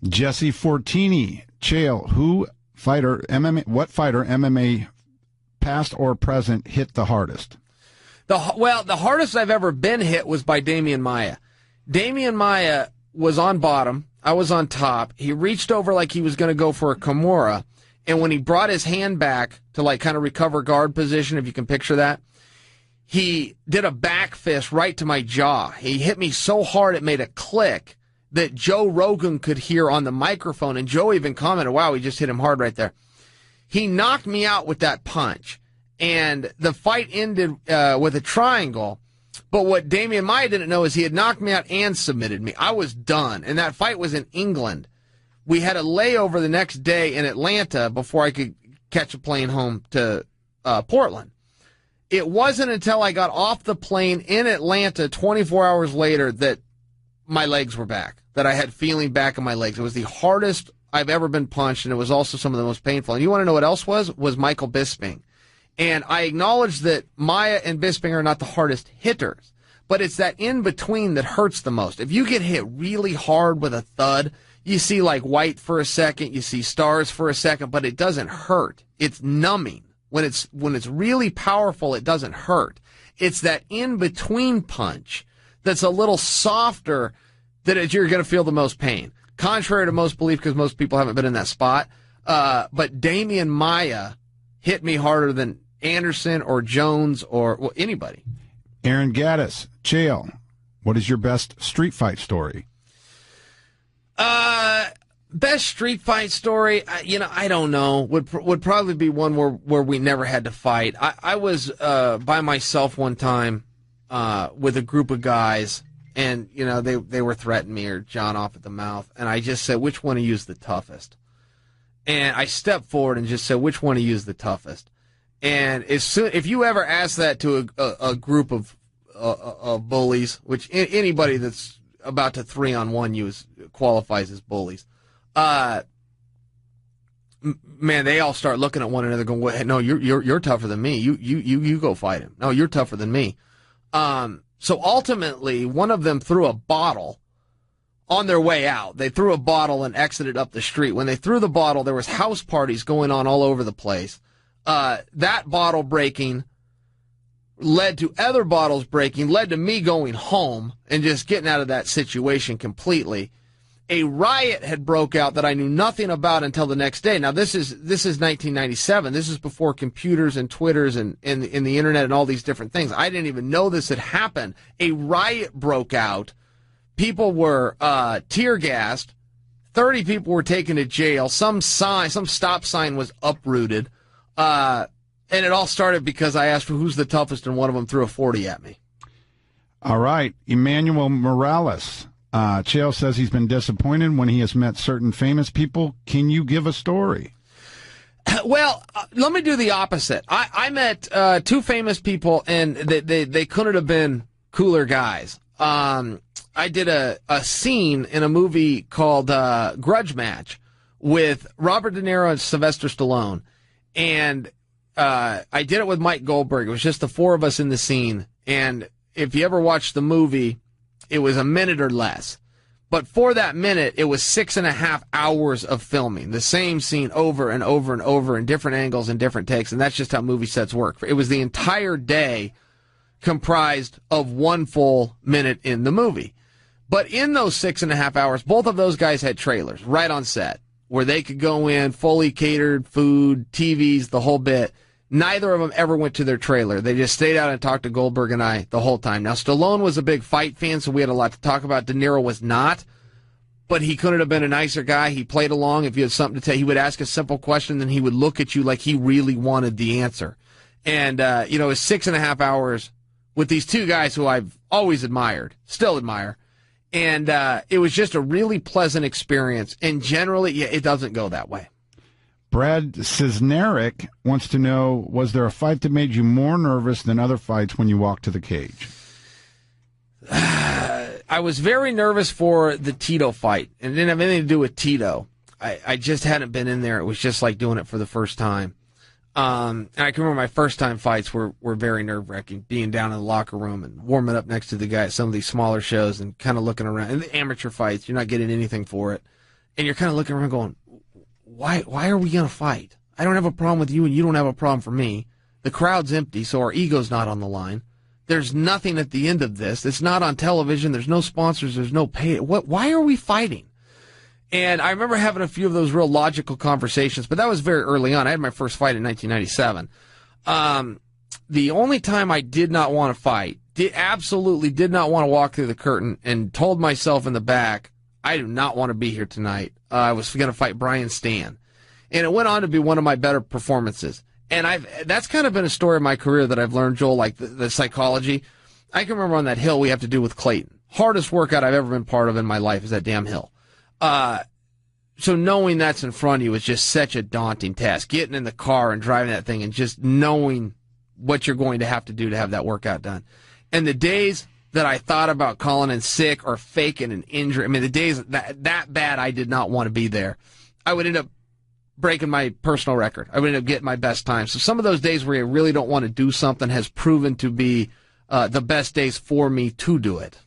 Jesse Fortini, Chael, what fighter, MMA, past or present, hit the hardest? The hardest I've ever been hit was by Demian Maia. Demian Maia was on bottom. I was on top. He reached over like he was going to go for a Kimura, and when he brought his hand back to like kind of recover guard position, if you can picture that, he did a back fist right to my jaw. He hit me so hard it made a click that Joe Rogan could hear on the microphone, and Joe even commented, wow, he just hit him hard right there. He knocked me out with that punch, and the fight ended with a triangle, but what Demian Maia didn't know is he had knocked me out and submitted me. I was done, and that fight was in England. We had a layover the next day in Atlanta before I could catch a plane home to Portland. It wasn't until I got off the plane in Atlanta 24 hours later that my legs were back, that I had feeling back in my legs. It was the hardest I've ever been punched, and it was also some of the most painful. And you want to know what else was Michael Bisping. And I acknowledge that Maia and Bisping are not the hardest hitters, but it's that in-between that hurts the most. If you get hit really hard with a thud, you see like white for a second, you see stars for a second, but it doesn't hurt. It's numbing. When it's really powerful, it doesn't hurt. It's that in-between punch that's a little softer that you're going to feel the most pain. Contrary to most belief, because most people haven't been in that spot. But Demian Maia hit me harder than Anderson or Jones or anybody. Aaron Gaddis, Chael, what is your best street fight story? Best street fight story, I don't know. Would probably be one where we never had to fight. I was by myself one time with a group of guys, and they were threatening me or jawing off at the mouth, and I just said, which one of you is the toughest? And I stepped forward and just said, which one of you is the toughest? And if you ever ask that to a group of bullies, which anybody that's about to 3-on-1 you qualifies as bullies, man, they all start looking at one another going, well, no, you're tougher than me. You go fight him. No, you're tougher than me. So ultimately, one of them threw a bottle on their way out. They threw a bottle and exited up the street. When they threw the bottle, there was house parties going on all over the place. That bottle breaking led to other bottles breaking, led to me going home and just getting out of that situation completely. A riot had broke out that I knew nothing about until the next day. Now, this is 1997. This is before computers and Twitters and the internet and all these different things. I didn't even know this had happened. A riot broke out. People were tear gassed. 30 people were taken to jail. Some stop sign was uprooted. And it all started because I asked for who's the toughest, and one of them threw a 40 at me. All right. Emmanuel Morales. Chael says he's been disappointed when he has met certain famous people. Can you give a story? Well, let me do the opposite. I met two famous people, and they couldn't have been cooler guys. I did a scene in a movie called Grudge Match with Robert De Niro and Sylvester Stallone. And I did it with Mike Goldberg. It was just the four of us in the scene. And if you ever watched the movie, it was a minute or less. But for that minute, it was 6.5 hours of filming. The same scene over and over and over in different angles and different takes. And that's just how movie sets work. It was the entire day comprised of one full minute in the movie. But in those 6.5 hours, both of those guys had trailers right on set where they could go in, fully catered food, TVs, the whole bit. Neither of them ever went to their trailer. They just stayed out and talked to Goldberg and I the whole time. Now, Stallone was a big fight fan, so we had a lot to talk about. De Niro was not, but he couldn't have been a nicer guy. He played along. If you had something to tell, he would ask a simple question, then he would look at you like he really wanted the answer. And, it was 6.5 hours with these two guys who I've always admired, still admire. And it was just a really pleasant experience. And generally, it doesn't go that way. Brad Cisneric wants to know, was there a fight that made you more nervous than other fights when you walked to the cage? I was very nervous for the Tito fight. And it didn't have anything to do with Tito. I just hadn't been in there. It was just like doing it for the first time. And I can remember my first time fights were very nerve-wracking, being down in the locker room and warming up next to the guy at some of these smaller shows and kind of looking around. And the amateur fights, you're not getting anything for it. and you're kind of looking around going, why are we going to fight? I don't have a problem with you, and you don't have a problem for me. The crowd's empty, so our ego's not on the line. There's nothing at the end of this. It's not on television. There's no sponsors. There's no pay. Why are we fighting? And I remember having a few of those real logical conversations, but that was very early on. I had my first fight in 1997. The only time I did not want to fight, absolutely did not want to walk through the curtain, and told myself in the back, I do not want to be here tonight. I was going to fight Brian Stan. And it went on to be one of my better performances. And that's kind of been a story of my career that I've learned, Joel, like the psychology. I can remember on that hill we have to do with Clayton. Hardest workout I've ever been part of in my life is that damn hill. So knowing that's in front of you is just such a daunting task. Getting in the car and driving that thing and just knowing what you're going to have that workout done. And the days that I thought about calling in sick or faking an injury, I mean, the days that bad I did not want to be there, I would end up breaking my personal record. I would end up getting my best time. So some of those days where you really don't want to do something has proven to be the best days for me to do it.